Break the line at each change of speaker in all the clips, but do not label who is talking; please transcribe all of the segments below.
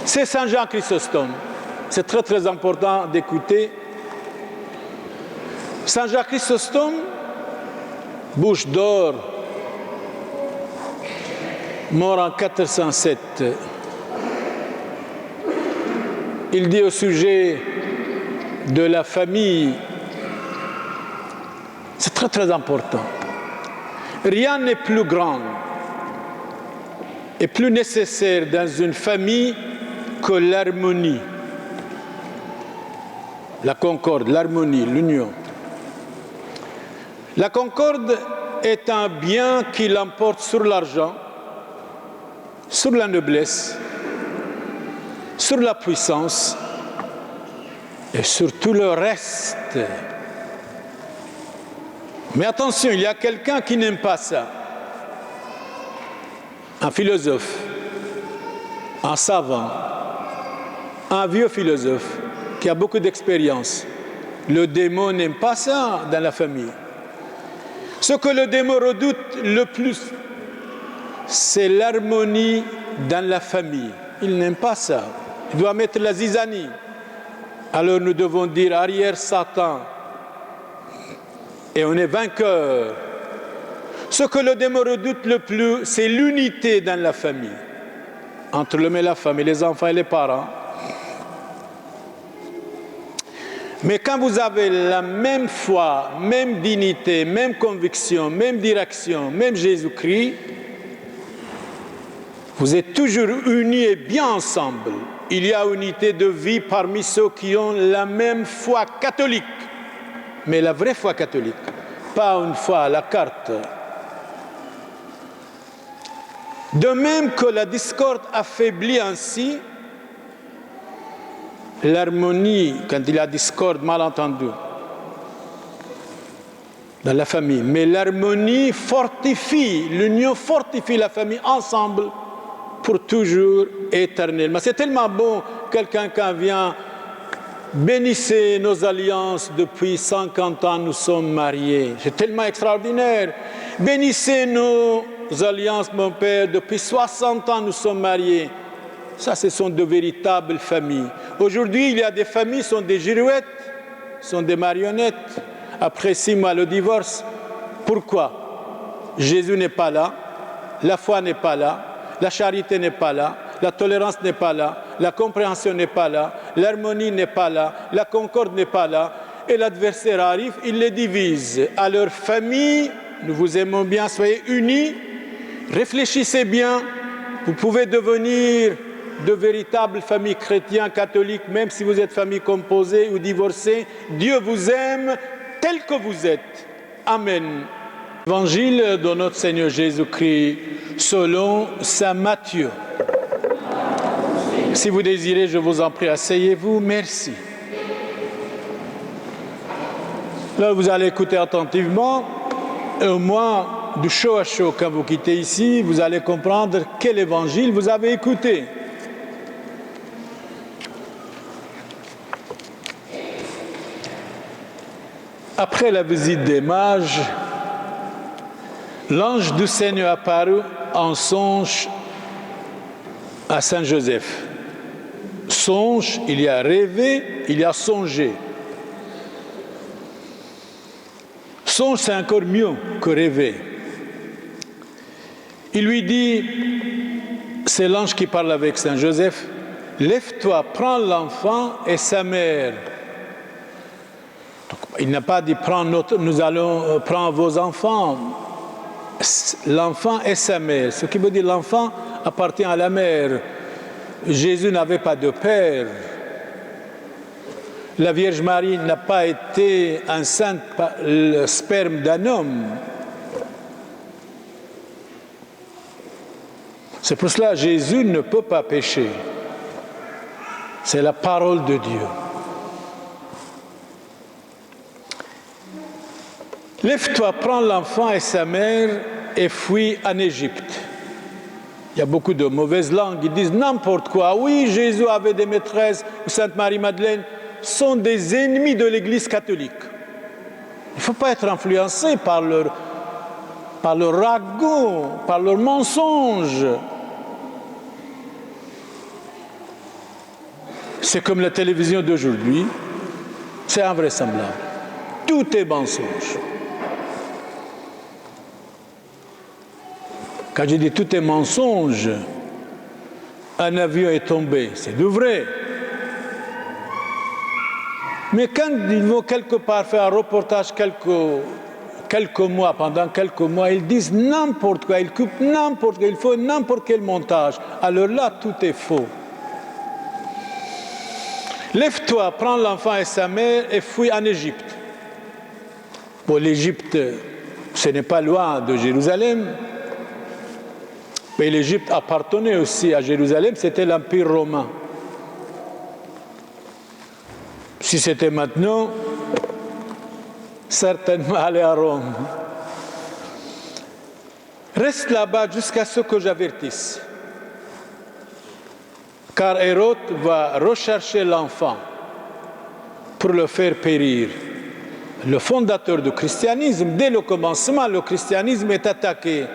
C'est Saint Jean Chrysostome. C'est très très important d'écouter. Saint Jean Chrysostome, bouche d'or, mort en 407. Il dit au sujet de la famille, c'est très très important. Rien n'est plus grand et plus nécessaire dans une famille que l'harmonie, la concorde, l'harmonie, l'union. La concorde est un bien qui l'emporte sur l'argent, sur la noblesse, sur la puissance et sur tout le reste. Mais attention, il y a quelqu'un qui n'aime pas ça. Un philosophe, un savant, un vieux philosophe qui a beaucoup d'expérience. Le démon n'aime pas ça dans la famille. Ce que le démon redoute le plus, c'est l'harmonie dans la famille. Il n'aime pas ça. Il doit mettre la zizanie. Alors nous devons dire arrière Satan. Et on est vainqueur. Ce que le démon redoute le plus, c'est l'unité dans la famille. Entre l'homme et la femme, et les enfants et les parents. Mais quand vous avez la même foi, même dignité, même conviction, même direction, même Jésus-Christ, vous êtes toujours unis et bien ensemble. Il y a unité de vie parmi ceux qui ont la même foi catholique, mais la vraie foi catholique, pas une foi à la carte. De même que la discorde affaiblit ainsi l'harmonie, quand il y a discorde, malentendu, dans la famille. Mais l'harmonie fortifie, l'union fortifie la famille ensemble pour toujours, éternellement. C'est tellement bon, quelqu'un qui vient, bénissez nos alliances, depuis 50 ans nous sommes mariés. C'est tellement extraordinaire. Bénissez nos alliances, mon père, depuis 60 ans nous sommes mariés. Ça, ce sont de véritables familles. Aujourd'hui, il y a des familles qui sont des girouettes, sont des marionnettes. Après 6 mois, le divorce. Pourquoi? Jésus n'est pas là, la foi n'est pas là, la charité n'est pas là, la tolérance n'est pas là, la compréhension n'est pas là, l'harmonie n'est pas là, la concorde n'est pas là. Et l'adversaire arrive, il les divise. À leur famille, nous vous aimons bien, soyez unis, réfléchissez bien, vous pouvez devenir de véritables familles chrétiennes, catholiques, même si vous êtes famille composée ou divorcée. Dieu vous aime tel que vous êtes. Amen. Évangile de notre Seigneur Jésus-Christ selon saint Matthieu. Si vous désirez, je vous en prie, asseyez-vous. Merci. Là, vous allez écouter attentivement, et au moins du chaud à chaud, quand vous quittez ici, vous allez comprendre quel évangile vous avez écouté. Après la visite des mages, l'ange du Seigneur apparut en songe à Saint Joseph. Songe, il y a rêvé, il y a songé. Songe, c'est encore mieux que rêver. Il lui dit, c'est l'ange qui parle avec Saint Joseph, « Lève-toi, prends l'enfant et sa mère. » Il n'a pas dit, nous allons prendre vos enfants. L'enfant et sa mère. Ce qui veut dire l'enfant appartient à la mère. Jésus n'avait pas de père. La Vierge Marie n'a pas été enceinte par le sperme d'un homme. C'est pour cela que Jésus ne peut pas pécher. C'est la parole de Dieu. Lève-toi, prends l'enfant et sa mère et fuis en Égypte. Il y a beaucoup de mauvaises langues qui disent n'importe quoi. Oui, Jésus avait des maîtresses, Sainte Marie-Madeleine, sont des ennemis de l'Église catholique. Il ne faut pas être influencé par leur ragot, par leur mensonge. C'est comme la télévision d'aujourd'hui, c'est invraisemblable. Tout est mensonge. Quand je dis tout est mensonge, un avion est tombé, c'est du vrai. Mais quand ils vont quelque part faire un reportage quelques mois, pendant quelques mois, ils disent n'importe quoi, ils coupent n'importe quoi, il faut n'importe quel montage. Alors là, tout est faux. Lève-toi, prends l'enfant et sa mère et fuis en Égypte. Bon, l'Égypte, ce n'est pas loin de Jérusalem. Mais l'Égypte appartenait aussi à Jérusalem, c'était l'Empire romain. Si c'était maintenant, certainement aller à Rome. Reste là-bas jusqu'à ce que j'avertisse. Car Hérode va rechercher l'enfant pour le faire périr. Le fondateur du christianisme, dès le commencement, le christianisme est attaqué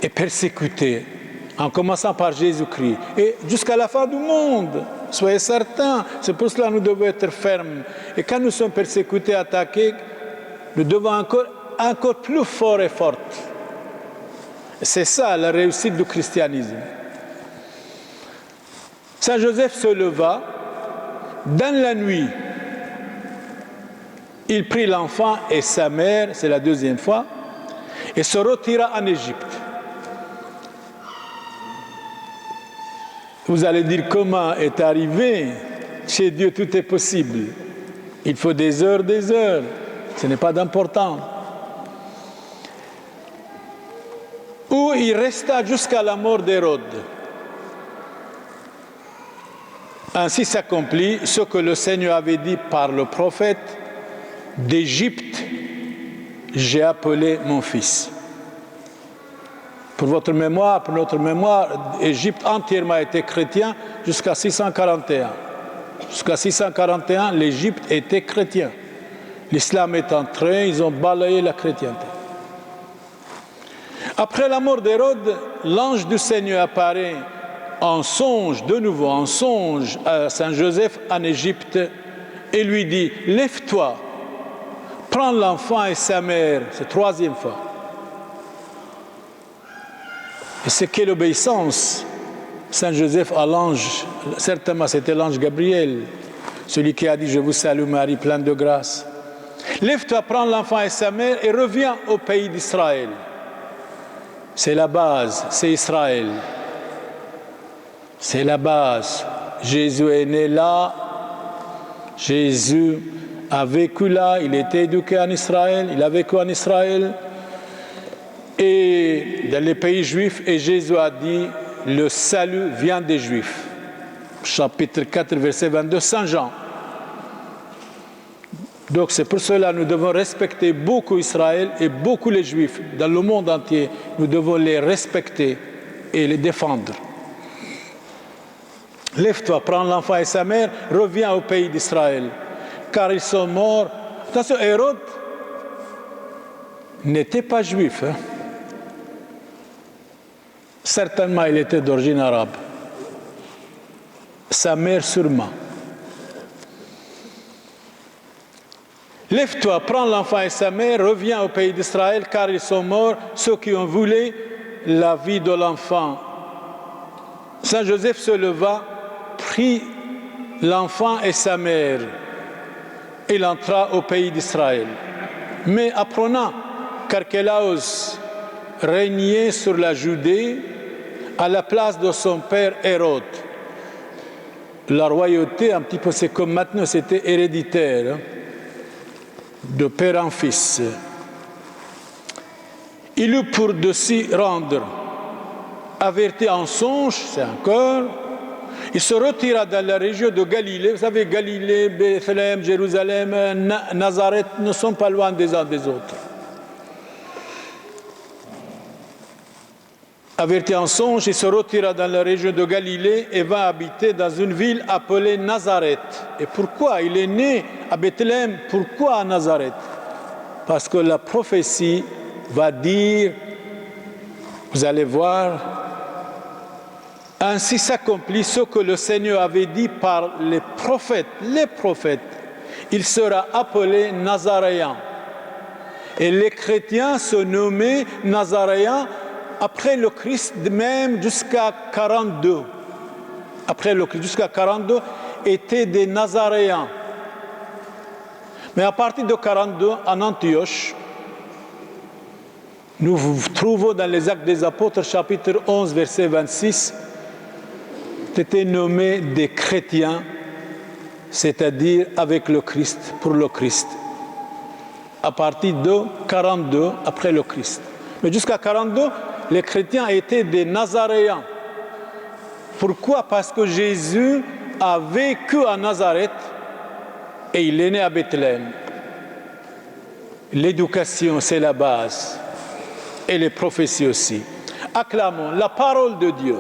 et persécuté, en commençant par Jésus-Christ, et jusqu'à la fin du monde. Soyez certains, c'est pour cela que nous devons être fermes. Et quand nous sommes persécutés, attaqués, nous devons encore plus fort et forte. C'est ça la réussite du christianisme. Saint Joseph se leva, dans la nuit, il prit l'enfant et sa mère, c'est la deuxième fois, et se retira en Égypte. Vous allez dire comment est arrivé. Chez Dieu, tout est possible. Il faut des heures. Ce n'est pas d'important. Où il resta jusqu'à la mort d'Hérode. Ainsi s'accomplit ce que le Seigneur avait dit par le prophète: d'Égypte, j'ai appelé mon fils. Pour votre mémoire, pour notre mémoire, Égypte entièrement était chrétien jusqu'à 641. Jusqu'à 641, l'Égypte était chrétien. L'islam est entré, ils ont balayé la chrétienté. Après la mort d'Hérode, l'ange du Seigneur apparaît en songe, de nouveau en songe, à Saint Joseph en Égypte et lui dit: lève-toi, prends l'enfant et sa mère. C'est troisième fois. Et c'est quelle obéissance, Saint Joseph à l'ange. Certainement c'était l'ange Gabriel, celui qui a dit: je vous salue Marie, pleine de grâce. Lève-toi, prends l'enfant et sa mère et reviens au pays d'Israël. C'est la base, c'est Israël. C'est la base. Jésus est né là, Jésus a vécu là, il était éduqué en Israël, il a vécu en Israël. Et dans les pays juifs, et Jésus a dit: le salut vient des Juifs. Chapitre 4, verset 22, Saint Jean. Donc c'est pour cela que nous devons respecter beaucoup Israël et beaucoup les Juifs. Dans le monde entier, nous devons les respecter et les défendre. Lève-toi, prends l'enfant et sa mère, reviens au pays d'Israël, car ils sont morts. Attention, Hérode n'était pas juif. Certainement, il était d'origine arabe. Sa mère sûrement. Lève-toi, prends l'enfant et sa mère, reviens au pays d'Israël, car ils sont morts, ceux qui ont voulu la vie de l'enfant. Saint Joseph se leva, prit l'enfant et sa mère. Il entra au pays d'Israël. Mais apprenant qu'Archélaos régnait sur la Judée à la place de son père Hérode, la royauté, un petit peu, c'est comme maintenant, c'était héréditaire, de père en fils. Il eut pour de s'y rendre, averti en songe, c'est encore, il se retira dans la région de Galilée. Vous savez, Galilée, Bethléem, Jérusalem, Nazareth ne sont pas loin des uns des autres. Averti en songe, il se retira dans la région de Galilée et va habiter dans une ville appelée Nazareth. Et pourquoi? Il est né à Bethléem. Pourquoi à Nazareth? Parce que la prophétie va dire, vous allez voir, Ainsi s'accomplit ce que le Seigneur avait dit par les prophètes. Les prophètes, il sera appelé Nazaréen. Et les chrétiens se nommaient Nazaréens après le Christ, même jusqu'à 42. Après le Christ, jusqu'à 42, étaient des Nazaréens. Mais à partir de 42, en Antioche, nous trouvons dans les Actes des Apôtres, chapitre 11, verset 26, étaient nommés des chrétiens, c'est-à-dire avec le Christ, pour le Christ. À partir de 42 après le Christ. Mais jusqu'à 42, les chrétiens étaient des Nazaréens. Pourquoi? Parce que Jésus a vécu à Nazareth et il est né à Bethléem. L'éducation, c'est la base. Et les prophéties aussi. Acclamons la parole de Dieu.